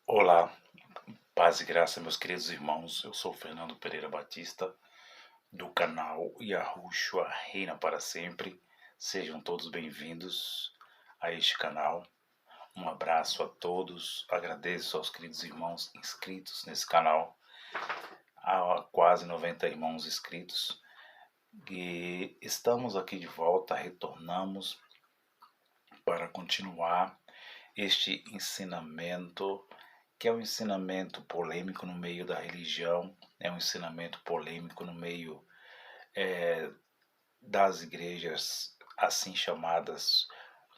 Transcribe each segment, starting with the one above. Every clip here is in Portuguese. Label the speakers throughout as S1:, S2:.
S1: Olá, paz e graça, meus queridos irmãos. Eu sou Fernando Pereira Batista, do canal Yahushua Reina para Sempre. Sejam todos bem-vindos a este canal. Um abraço a todos. Agradeço aos queridos irmãos inscritos nesse canal. Há quase 90 irmãos inscritos. E estamos aqui de volta, retornamos para continuar este ensinamento, que é um ensinamento polêmico no meio da religião, é um ensinamento polêmico no meio das igrejas assim chamadas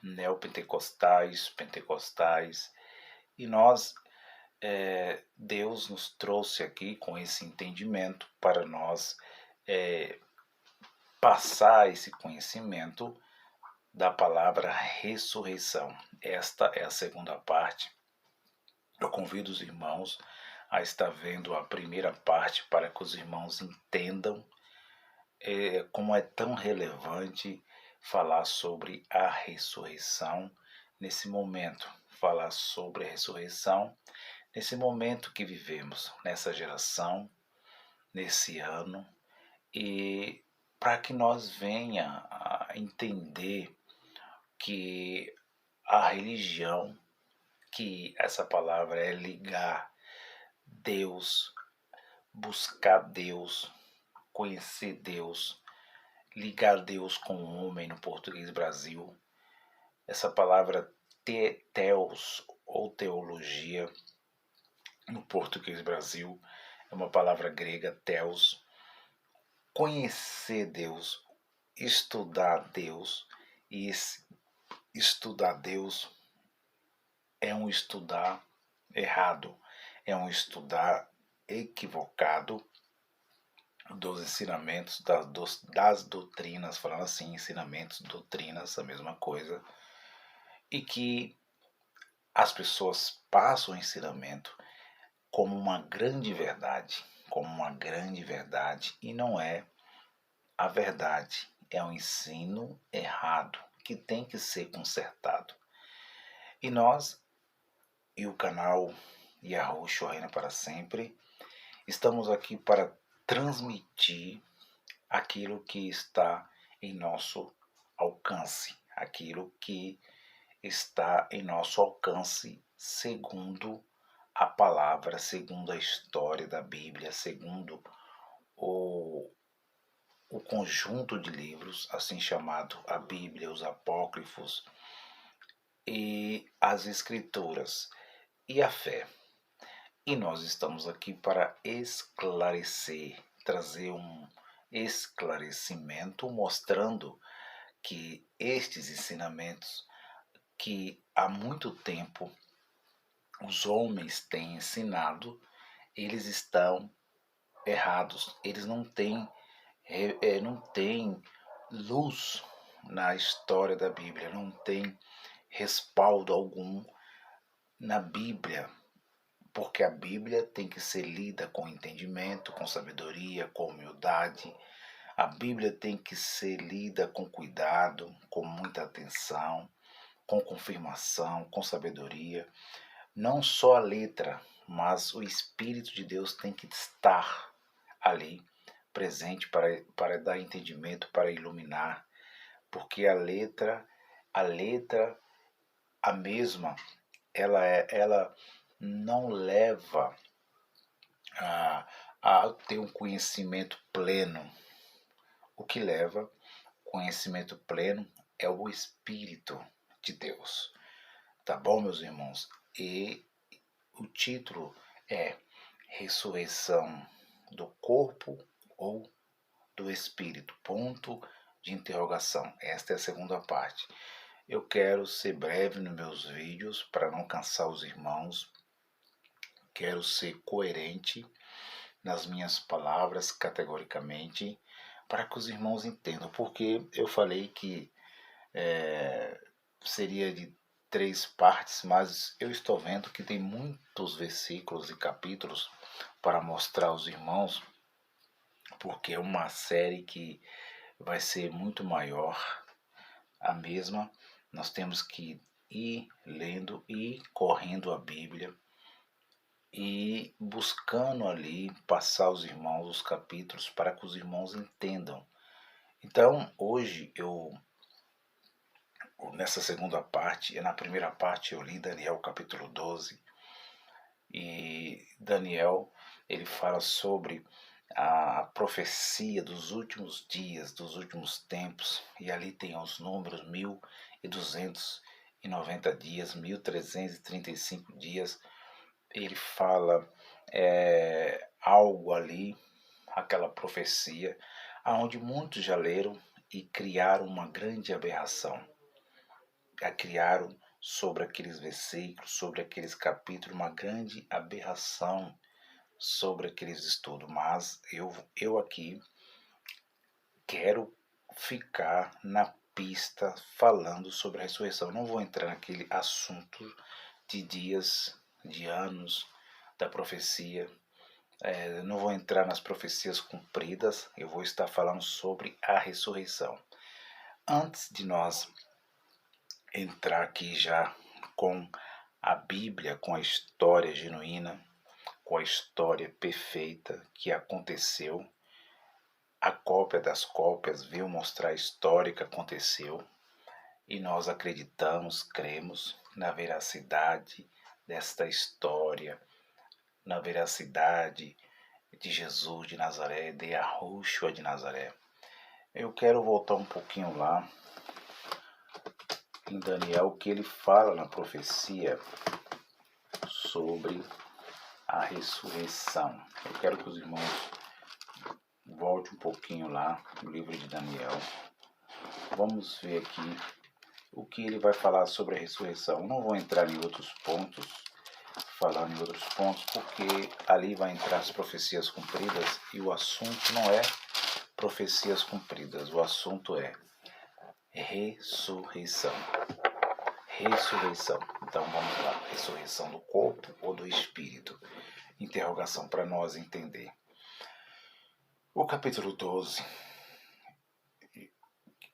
S1: neopentecostais, pentecostais, e nós, Deus nos trouxe aqui com esse entendimento para nós passar esse conhecimento da palavra ressurreição. Esta é a segunda parte. Eu convido os irmãos a estar vendo a primeira parte para que os irmãos entendam como é tão relevante falar sobre a ressurreição nesse momento, falar sobre a ressurreição nesse momento que vivemos, nessa geração, nesse ano, e para que nós venha a entender que a religião, que essa palavra é ligar Deus, buscar Deus, conhecer Deus, ligar Deus com o homem no português Brasil. Essa palavra theos ou teologia no português Brasil é uma palavra grega, theos. Conhecer Deus, estudar Deus, e esse estudar Deus é um estudar errado, é um estudar equivocado dos ensinamentos, das doutrinas, falando assim, ensinamentos, doutrinas, a mesma coisa, e que as pessoas passam o ensinamento como uma grande verdade, e não é a verdade, é um ensino errado que tem que ser consertado. E nós, e o canal Yahushua Reina para Sempre, estamos aqui para transmitir aquilo que está em nosso alcance, aquilo que está em nosso alcance segundo a palavra, segundo a história da Bíblia, segundo o, o conjunto de livros, assim chamado a Bíblia, os apócrifos e as escrituras e a fé. E nós estamos aqui para esclarecer, trazer um esclarecimento mostrando que estes ensinamentos que há muito tempo os homens têm ensinado, eles estão errados. Eles não têm luz na história da Bíblia, não tem respaldo algum na Bíblia, porque a Bíblia tem que ser lida com entendimento, com sabedoria, com humildade. A Bíblia tem que ser lida com cuidado, com muita atenção, com confirmação, com sabedoria. Não só a letra, mas o Espírito de Deus tem que estar ali, presente para dar entendimento, para iluminar, porque a letra, a mesma, ela não leva a ter um conhecimento pleno. O que leva conhecimento pleno é o Espírito de Deus. Tá bom, meus irmãos? E o título é Ressurreição do Corpo ou do Espírito? Ponto de interrogação. Esta é a segunda parte. Eu quero ser breve nos meus vídeos para não cansar os irmãos. Quero ser coerente nas minhas palavras categoricamente para que os irmãos entendam. Porque eu falei que seria de 3 partes, mas eu estou vendo que tem muitos versículos e capítulos para mostrar aos irmãos, porque é uma série que vai ser muito maior. A mesma, nós temos que ir lendo e correndo a Bíblia e buscando ali passar aos irmãos os capítulos para que os irmãos entendam. Então, hoje nessa segunda parte, na primeira parte eu li Daniel capítulo 12, e Daniel, ele fala sobre a profecia dos últimos dias, dos últimos tempos, e ali tem os números 1290 dias, 1335 dias. Ele fala algo ali, aquela profecia, aonde muitos já leram e criaram uma grande aberração. Criaram sobre aqueles versículos, sobre aqueles capítulos, uma grande aberração sobre aqueles estudos. Mas eu aqui quero ficar na pista falando sobre a ressurreição. Não vou entrar naquele assunto de dias, de anos da profecia. Não vou entrar nas profecias cumpridas. Eu vou estar falando sobre a ressurreição. Antes de nós entrar aqui já com a Bíblia, com a história genuína, com a história perfeita que aconteceu, a cópia das cópias veio mostrar a história que aconteceu, e nós acreditamos, cremos na veracidade desta história, na veracidade de Jesus de Nazaré, de Yahushua de Nazaré. Eu quero voltar um pouquinho lá em Daniel, que ele fala na profecia sobre a ressurreição. Eu quero que os irmãos voltem um pouquinho lá no livro de Daniel. Vamos ver aqui o que ele vai falar sobre a ressurreição. Não vou entrar em outros pontos, falando em outros pontos, porque ali vai entrar as profecias cumpridas, e o assunto não é profecias cumpridas, o assunto é ressurreição. Ressurreição. Então vamos lá. Ressurreição do corpo ou do espírito? Interrogação para nós entender. O capítulo 12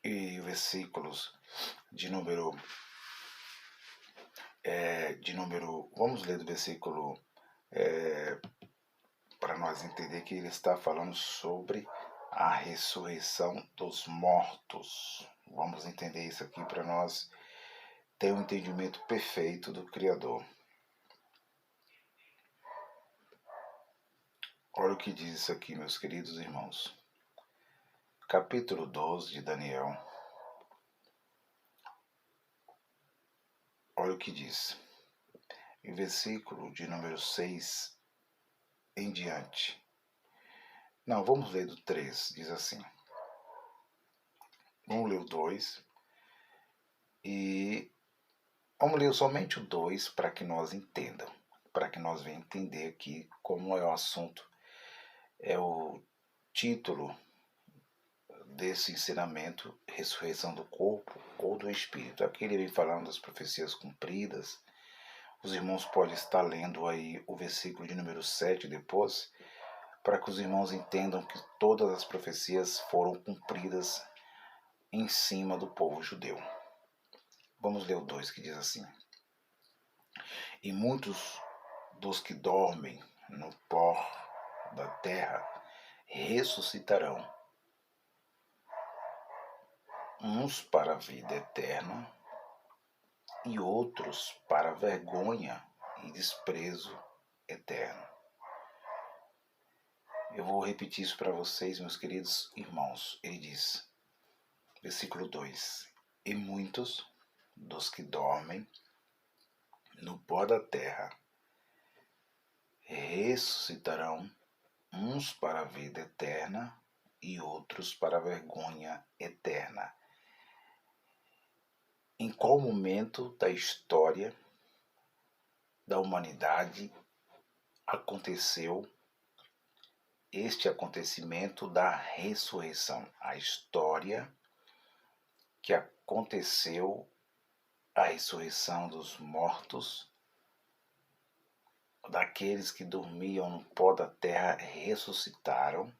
S1: e versículos de número. Vamos ler do versículo para nós entender que ele está falando sobre a ressurreição dos mortos. Vamos entender isso aqui para nós ter um entendimento perfeito do Criador. Olha o que diz isso aqui, meus queridos irmãos. Capítulo 12 de Daniel. Olha o que diz. Em versículo de número 6 em diante. Não, vamos ler do 3, diz assim. Vamos ler o 2 e vamos ler somente o 2 para que nós entendam, para que nós venhamos entender aqui como é o assunto, é o título desse ensinamento, ressurreição do corpo ou do espírito. Aqui ele vem falando das profecias cumpridas. Os irmãos podem estar lendo aí o versículo de número 7 depois, para que os irmãos entendam que todas as profecias foram cumpridas em cima do povo judeu. Vamos ler o 2 que diz assim. E muitos dos que dormem no pó da terra ressuscitarão, uns para a vida eterna e outros para vergonha e desprezo eterno. Eu vou repetir isso para vocês, meus queridos irmãos. Ele diz, versículo 2: E muitos dos que dormem no pó da terra ressuscitarão, uns para a vida eterna e outros para a vergonha eterna. Em qual momento da história da humanidade aconteceu este acontecimento da ressurreição? A história que aconteceu a ressurreição dos mortos, daqueles que dormiam no pó da terra, ressuscitaram,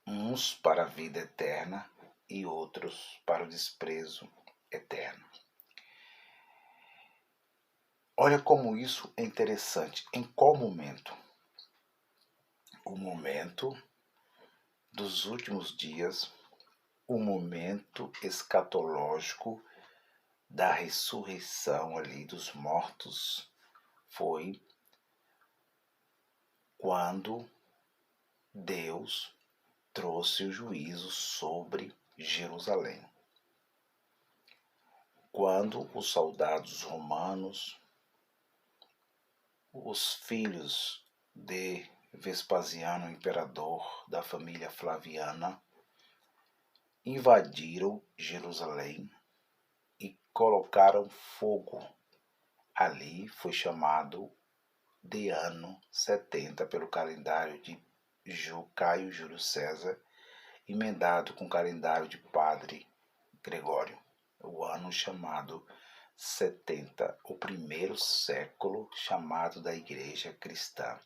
S1: uns para a vida eterna e outros para o desprezo eterno. Olha como isso é interessante. Em qual momento? O momento dos últimos dias, o momento escatológico da ressurreição ali dos mortos foi quando Deus trouxe o juízo sobre Jerusalém. Quando os soldados romanos, os filhos de Vespasiano, imperador da família Flaviana, invadiram Jerusalém e colocaram fogo. Ali foi chamado de ano 70 pelo calendário de Caio Júlio César, emendado com o calendário de Padre Gregório, o ano chamado 70, o primeiro século chamado da Igreja Cristã.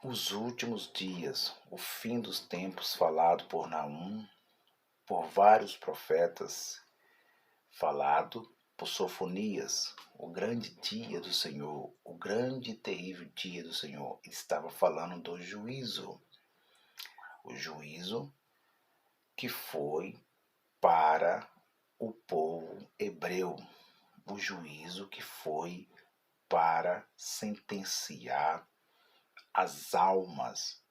S1: Os últimos dias, o fim dos tempos falado por Naum, por vários profetas, falado por Sofonias, o grande dia do Senhor, o grande e terrível dia do Senhor. Ele estava falando do juízo. O juízo que foi para o povo hebreu. O juízo que foi para sentenciar as almas.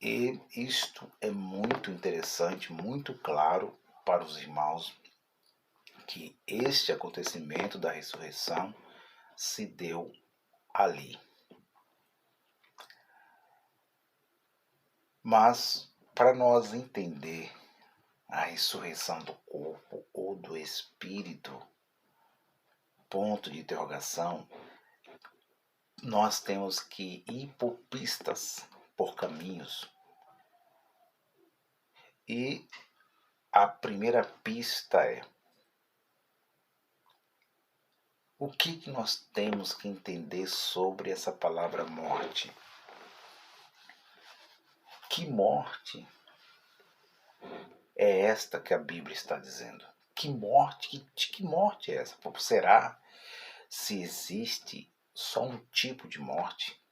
S1: E isto é muito interessante, muito claro para os irmãos, que este acontecimento da ressurreição se deu ali. Mas, para nós entender a ressurreição do corpo ou do espírito, ponto de interrogação, nós temos que ir por pistas, por caminhos. E a primeira pista é: o que nós temos que entender sobre essa palavra morte? Que morte é esta que a Bíblia está dizendo? Que morte? De que morte é essa? Será se existe só um tipo de morte?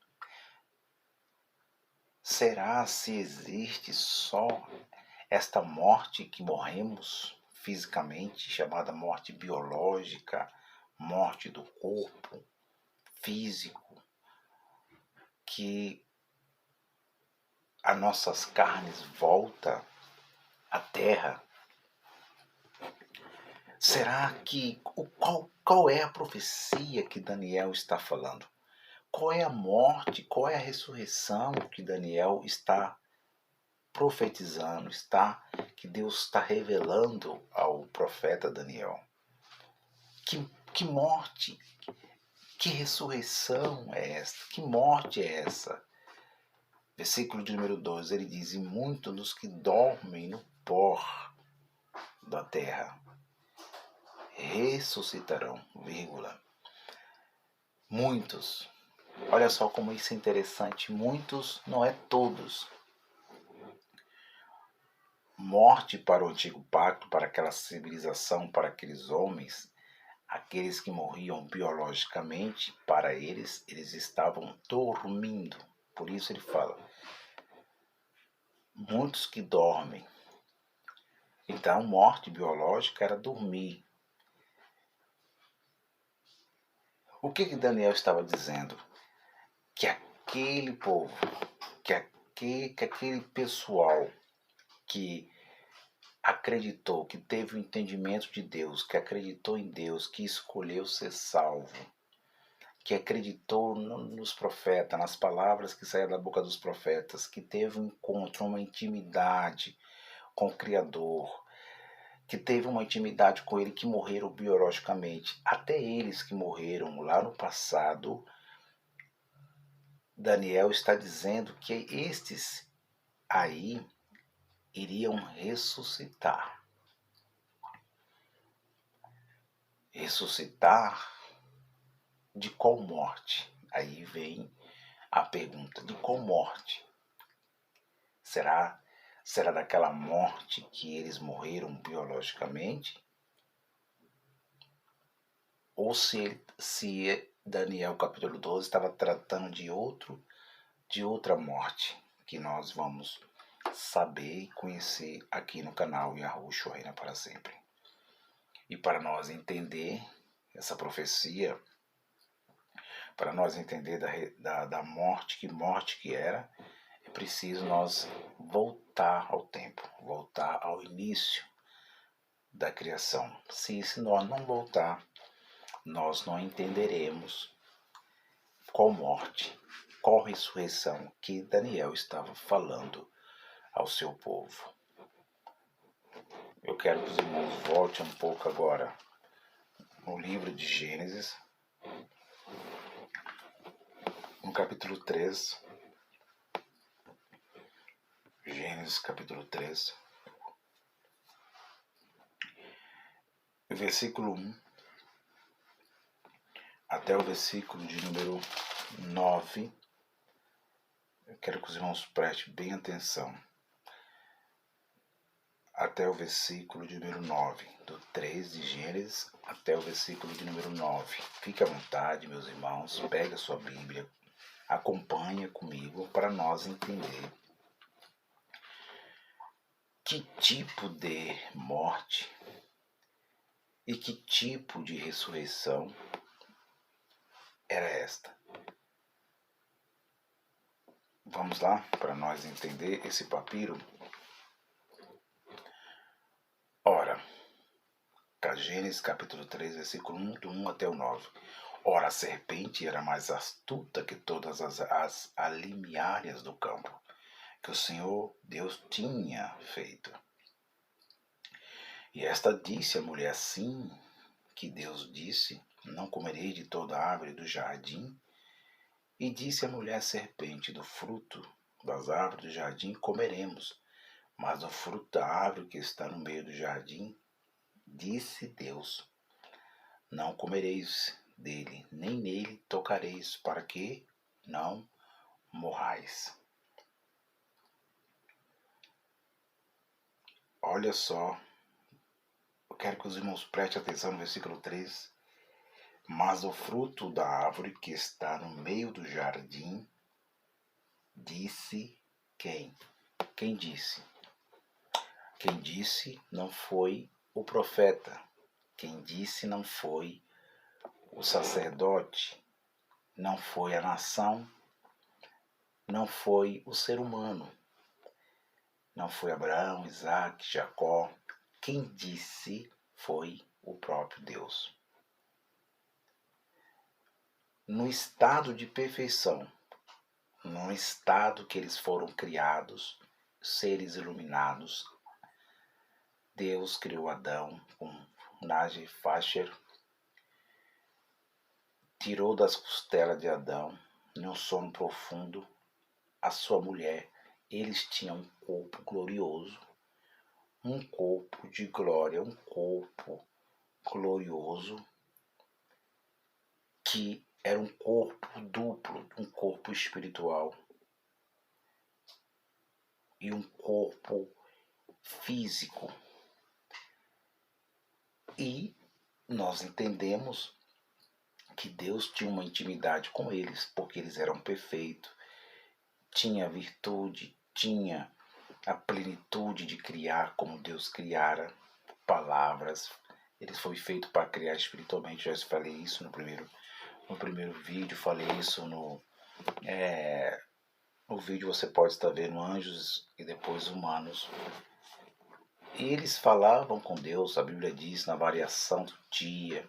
S1: Será se existe só esta morte que morremos fisicamente, chamada morte biológica, morte do corpo físico, que as nossas carnes voltam à terra? Será que qual é a profecia que Daniel está falando? Qual é a morte, qual é a ressurreição que Daniel está profetizando, que Deus está revelando ao profeta Daniel? Que morte, que ressurreição é esta? Que morte é essa? Versículo de número 12, ele diz: e muitos dos que dormem no pó da terra ressuscitarão, vírgula. Muitos. Olha só como isso é interessante. Muitos não é todos. Morte para o antigo pacto, para aquela civilização, para aqueles homens, aqueles que morriam biologicamente, para eles estavam dormindo. Por isso ele fala: muitos que dormem. Então, morte biológica era dormir. O que Daniel estava dizendo? Que aquele povo, que aquele pessoal que acreditou, que teve o entendimento de Deus, que acreditou em Deus, que escolheu ser salvo, que acreditou nos profetas, nas palavras que saíram da boca dos profetas, que teve um encontro, uma intimidade com o Criador, que teve uma intimidade com Ele, que morreram biologicamente. Até eles que morreram lá no passado, Daniel está dizendo que estes aí iriam ressuscitar. Ressuscitar de qual morte? Aí vem a pergunta: de qual morte? Será Será daquela morte que eles morreram biologicamente? Ou se Daniel capítulo 12 estava tratando de outra morte, que nós vamos saber e conhecer aqui no canal Yahushua Reina para Sempre. E para nós entender essa profecia, para nós entender da morte que era, é preciso nós voltar ao tempo, voltar ao início da criação. Se nós não voltar, nós não entenderemos qual morte, qual ressurreição que Daniel estava falando ao seu povo. Eu quero que os irmãos voltem um pouco agora no livro de Gênesis, no capítulo 3. Gênesis capítulo 3, versículo 1 até o versículo de número 9. Eu quero que os irmãos prestem bem atenção. Até o versículo de número 9, do 3 de Gênesis até o versículo de número 9. Fique à vontade, meus irmãos, pegue a sua Bíblia, acompanhe comigo para nós entender que tipo de morte e que tipo de ressurreição era esta. Vamos lá, para nós entender esse papiro. Ora, Gênesis capítulo 3, versículo 1, do 1 até o 9. Ora, a serpente era mais astuta que todas as alimiárias do campo, que o Senhor Deus tinha feito. E esta disse à mulher, assim que Deus disse, não comereis de toda a árvore do jardim. E disse a mulher serpente, do fruto das árvores do jardim comeremos, mas do fruto da árvore que está no meio do jardim, disse Deus, não comereis dele, nem nele tocareis, para que não morrais. Olha só, eu quero que os irmãos prestem atenção no versículo 3. Mas o fruto da árvore que está no meio do jardim, disse quem? Quem disse? Quem disse não foi o profeta. Quem disse não foi o sacerdote. Não foi a nação. Não foi o ser humano. Não foi Abraão, Isaac, Jacó. Quem disse foi o próprio Deus. No estado de perfeição, no estado que eles foram criados, seres iluminados, Deus criou Adão com Nage Facher, tirou das costelas de Adão, em um sono profundo, a sua mulher. Eles tinham um corpo glorioso, um corpo de glória, um corpo glorioso, que era um corpo duplo, um corpo espiritual e um corpo físico. E nós entendemos que Deus tinha uma intimidade com eles, porque eles eram perfeitos, tinha virtude, tinha a plenitude de criar como Deus criara, palavras. Eles foram feitos para criar espiritualmente. Já falei isso no primeiro vídeo, falei isso no vídeo, você pode estar vendo anjos e depois humanos. E eles falavam com Deus, a Bíblia diz, na variação do dia.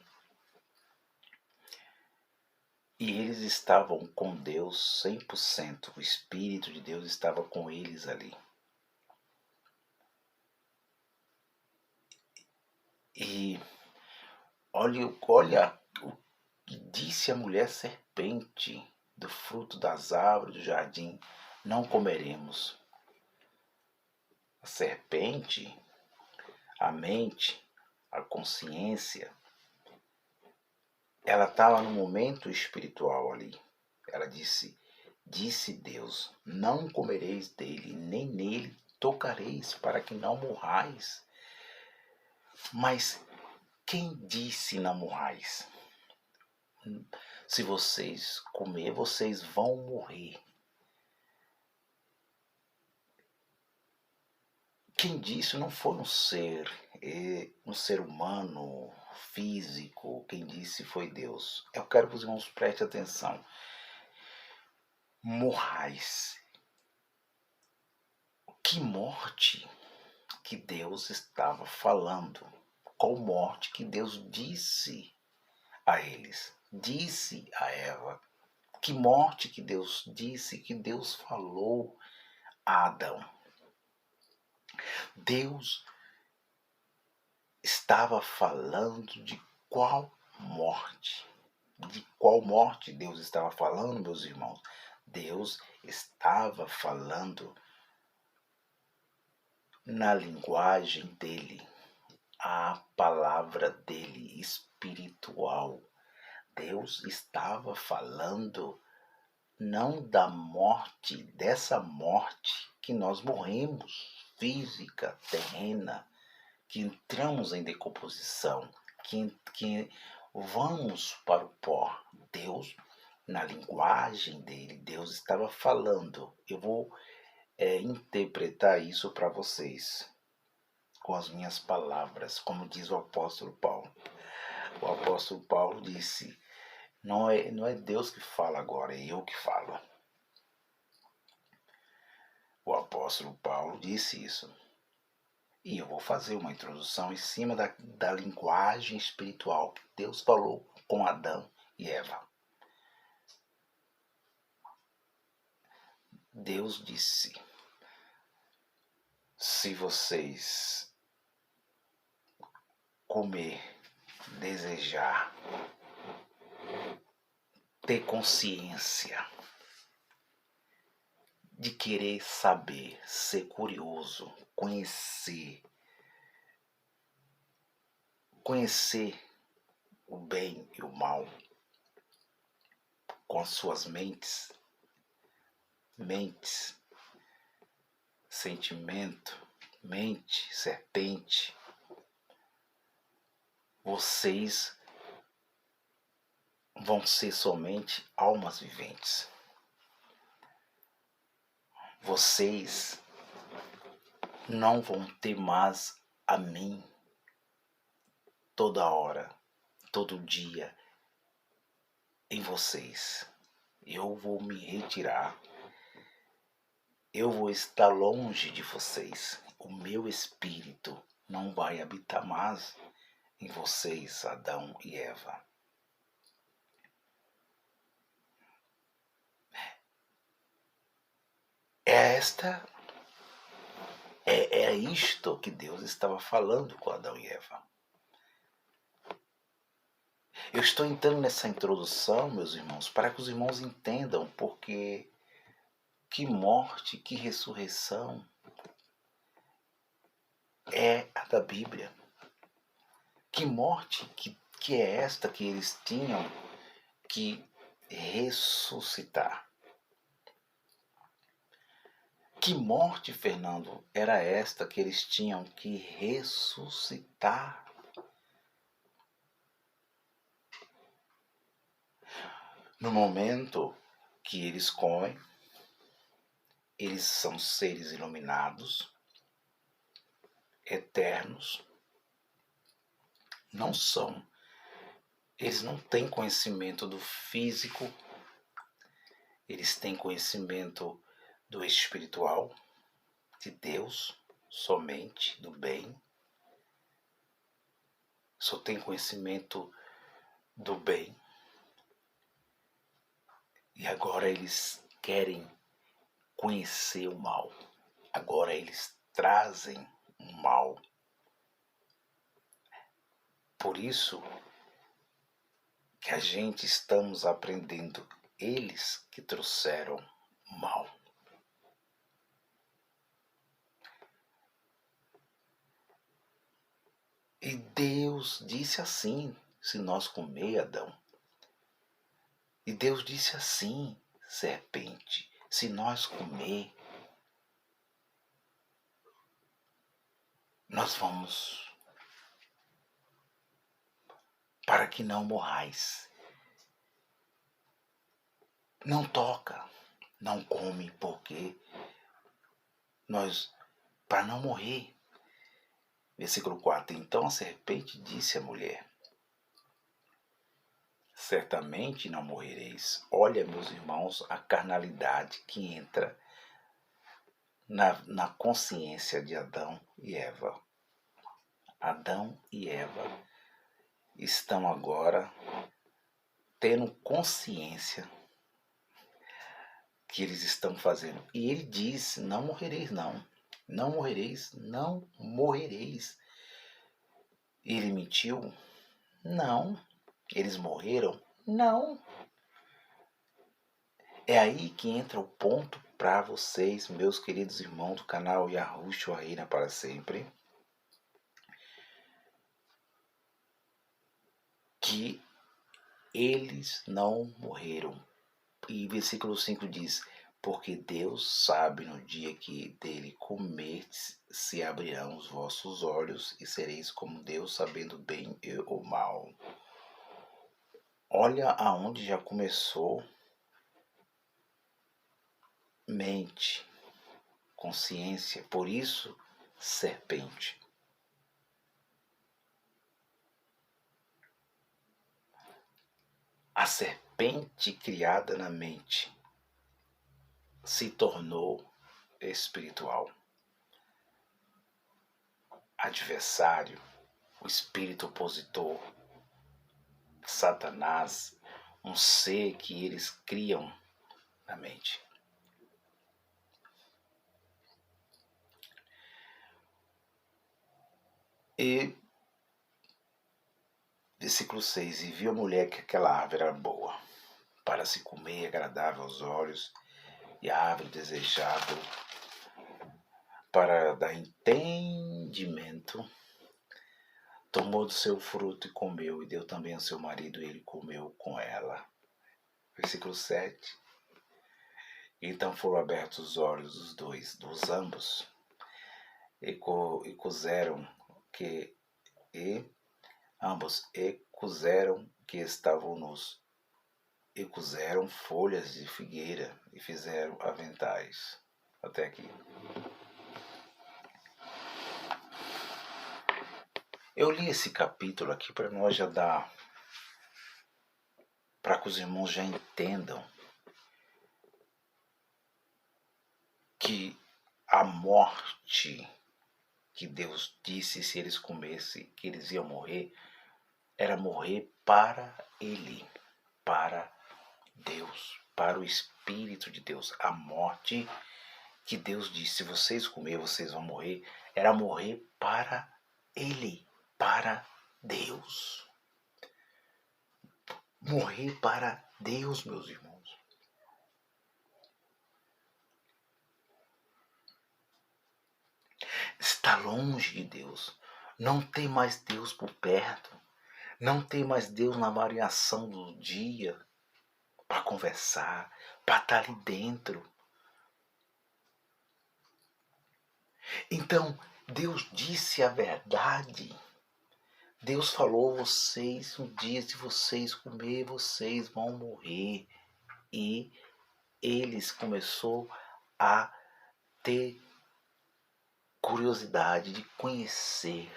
S1: E eles estavam com Deus 100%. O Espírito de Deus estava com eles ali. E olha o que disse a mulher serpente, do fruto das árvores do jardim não comeremos. A serpente, a mente, a consciência, ela estava no momento espiritual ali. Ela disse Deus, não comereis dele, nem nele tocareis para que não morrais. Mas quem disse não morrais? Se vocês comer, vocês vão morrer. Quem disse não foi um ser humano físico. Quem disse foi Deus. Eu quero que os irmãos prestem atenção. Morrais. Que morte que Deus estava falando? Qual morte que Deus disse a eles? Disse a Eva. Que morte que Deus disse, que Deus falou a Adão? Deus estava falando de qual morte? De qual morte Deus estava falando, meus irmãos? Deus estava falando na linguagem dele, a palavra dele espiritual. Deus estava falando não da morte, dessa morte que nós morremos, física, terrena, que entramos em decomposição, que vamos para o pó. Deus, na linguagem dele, Deus estava falando. Eu vou interpretar isso para vocês com as minhas palavras, como diz o apóstolo Paulo. O apóstolo Paulo disse: não é Deus que fala agora, é eu que falo. O apóstolo Paulo disse isso. E eu vou fazer uma introdução em cima da linguagem espiritual que Deus falou com Adão e Eva. Deus disse: se vocês comer, desejar, ter consciência de querer saber, ser curioso, conhecer o bem e o mal com as suas mentes, sentimento, mente, serpente, vocês vão ser somente almas viventes. Vocês não vão ter mais a mim toda hora, todo dia em vocês. Eu vou me retirar. Eu vou estar longe de vocês. O meu espírito não vai habitar mais em vocês, Adão e Eva. É isto que Deus estava falando com Adão e Eva. Eu estou entrando nessa introdução, meus irmãos, para que os irmãos entendam porque que morte, que ressurreição é a da Bíblia. Que morte que é esta que eles tinham que ressuscitar? Que morte, Fernando, era esta que eles tinham que ressuscitar? No momento que eles comem, eles são seres iluminados, eternos, eles não têm conhecimento do físico, eles têm conhecimento do espiritual, de Deus, somente do bem. Só tem conhecimento do bem. E agora eles querem conhecer o mal. Agora eles trazem o mal. Por isso que a gente estamos aprendendo. Eles que trouxeram o mal. E Deus disse assim, se nós comer, Adão. E Deus disse assim, serpente, se nós comer, nós vamos para que não morrais. Não toca, não come, porque para não morrer. Versículo 4. Então a serpente disse à mulher: certamente não morrereis. Olha, meus irmãos, a carnalidade que entra na consciência de Adão e Eva. Adão e Eva estão agora tendo consciência que eles estão fazendo. E ele diz: não morrereis, não. Não morrereis, não morrereis. Ele mentiu? Não. Eles morreram? Não. É aí que entra o ponto para vocês, meus queridos irmãos do canal Yahushua Reina para Sempre, que eles não morreram. E versículo 5 diz: porque Deus sabe no dia que dele comerdes, se abrirão os vossos olhos e sereis como Deus, sabendo bem e o mal. Olha aonde já começou mente, consciência, por isso serpente. A serpente criada na mente se tornou espiritual. Adversário, o espírito opositor, Satanás, um ser que eles criam na mente. E versículo 6: e viu a mulher que aquela árvore era boa para se comer, agradável aos olhos, e a árvore desejável para dar entendimento. Tomou do seu fruto e comeu, e deu também ao seu marido, e ele comeu com ela. Versículo 7. Então foram abertos os olhos dos ambos, e cozeram que estavam nus, e cozeram folhas de figueira e fizeram aventais. Até aqui. Eu li esse capítulo aqui para nós já dar, para que os irmãos já entendam que a morte que Deus disse se eles comessem que eles iam morrer, era morrer para Ele, para Deus, para o Espírito de Deus. A morte que Deus disse, se vocês comerem, vocês vão morrer, era morrer para Ele, para Deus. Morrer para Deus, meus irmãos. Está longe de Deus. Não tem mais Deus por perto. Não tem mais Deus na variação do dia para conversar, para estar ali dentro. Então, Deus disse a verdade. Deus falou: vocês, um dia, se vocês comer, vocês vão morrer. E eles começou a ter curiosidade de conhecer,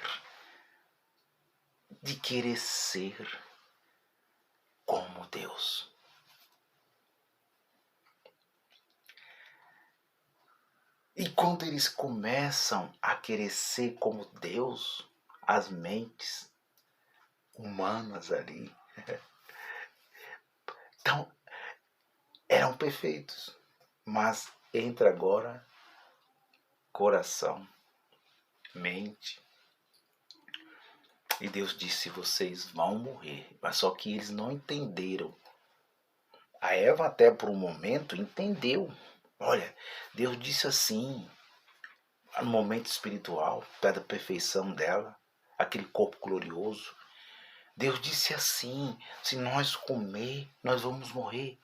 S1: de querer ser como Deus. E quando eles começam a querer ser como Deus, as mentes humanas ali, então, eram perfeitos. Mas entra agora coração, mente. E Deus disse: vocês vão morrer. Mas só que eles não entenderam. A Eva até por um momento entendeu. Olha, Deus disse assim, no momento espiritual, da perfeição dela, aquele corpo glorioso. Deus disse assim: se nós comer, nós vamos morrer.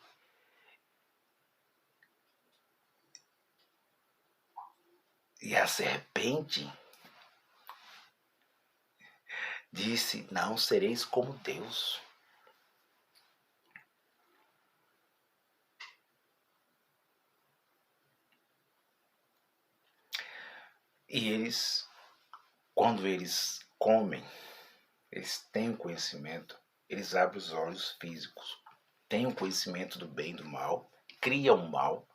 S1: E a serpente disse: não sereis como Deus. E eles, quando eles comem, eles têm o conhecimento, eles abrem os olhos físicos, têm o conhecimento do bem e do mal, criam o mal,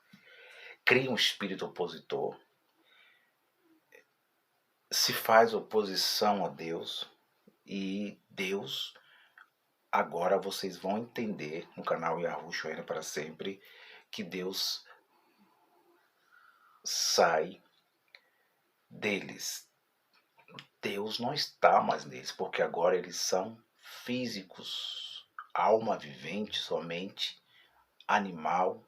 S1: criam um espírito opositor, se faz oposição a Deus, e Deus, agora vocês vão entender no canal Yahushua Ainda para Sempre, que Deus sai deles. Deus não está mais neles, porque agora eles são físicos, alma vivente somente, animal,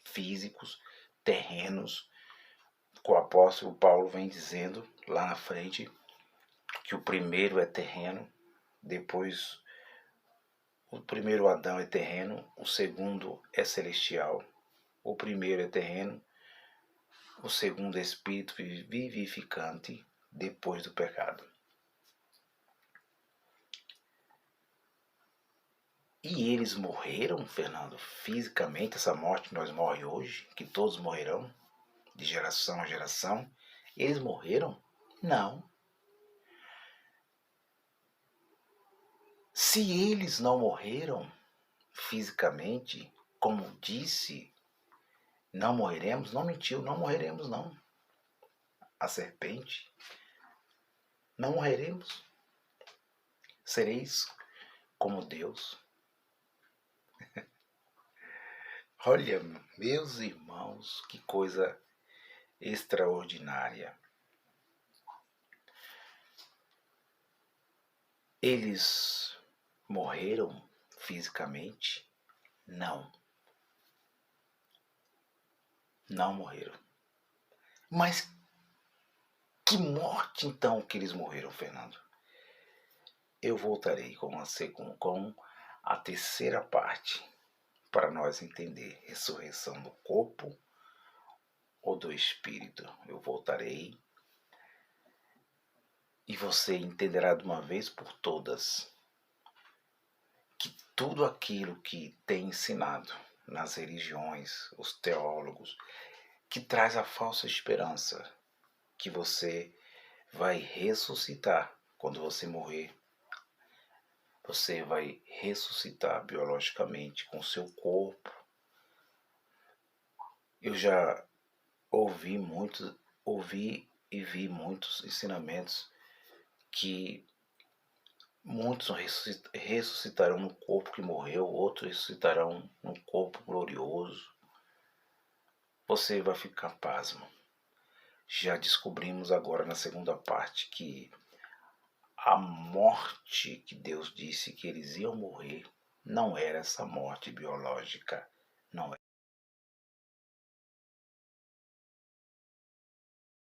S1: físicos, terrenos. O apóstolo Paulo vem dizendo lá na frente que o primeiro é terreno, depois o primeiro Adão é terreno, o segundo é celestial. O primeiro é terreno, o segundo é espírito vivificante depois do pecado. E eles morreram, Fernando, fisicamente, essa morte que nós morremos hoje, que todos morrerão, de geração a geração, eles morreram? Não. Se eles não morreram fisicamente, como disse, não morreremos, não mentiu, não morreremos não. A serpente, não morreremos. Sereis como Deus. Olha, meus irmãos, que coisa extraordinária. Eles morreram fisicamente? Não. Não morreram. Mas que morte então que eles morreram, Fernando? Eu voltarei com a terceira parte para nós entender ressurreição do corpo ou do espírito. Eu voltarei e você entenderá de uma vez por todas que tudo aquilo que tem ensinado nas religiões, os teólogos, que traz a falsa esperança que você vai ressuscitar quando você morrer. Você vai ressuscitar biologicamente com seu corpo. Eu já ouvi e vi muitos ensinamentos que muitos ressuscitarão no corpo que morreu, outros ressuscitarão num corpo glorioso. Você vai ficar pasmo. Já descobrimos agora na segunda parte que a morte que Deus disse que eles iam morrer não era essa morte biológica, não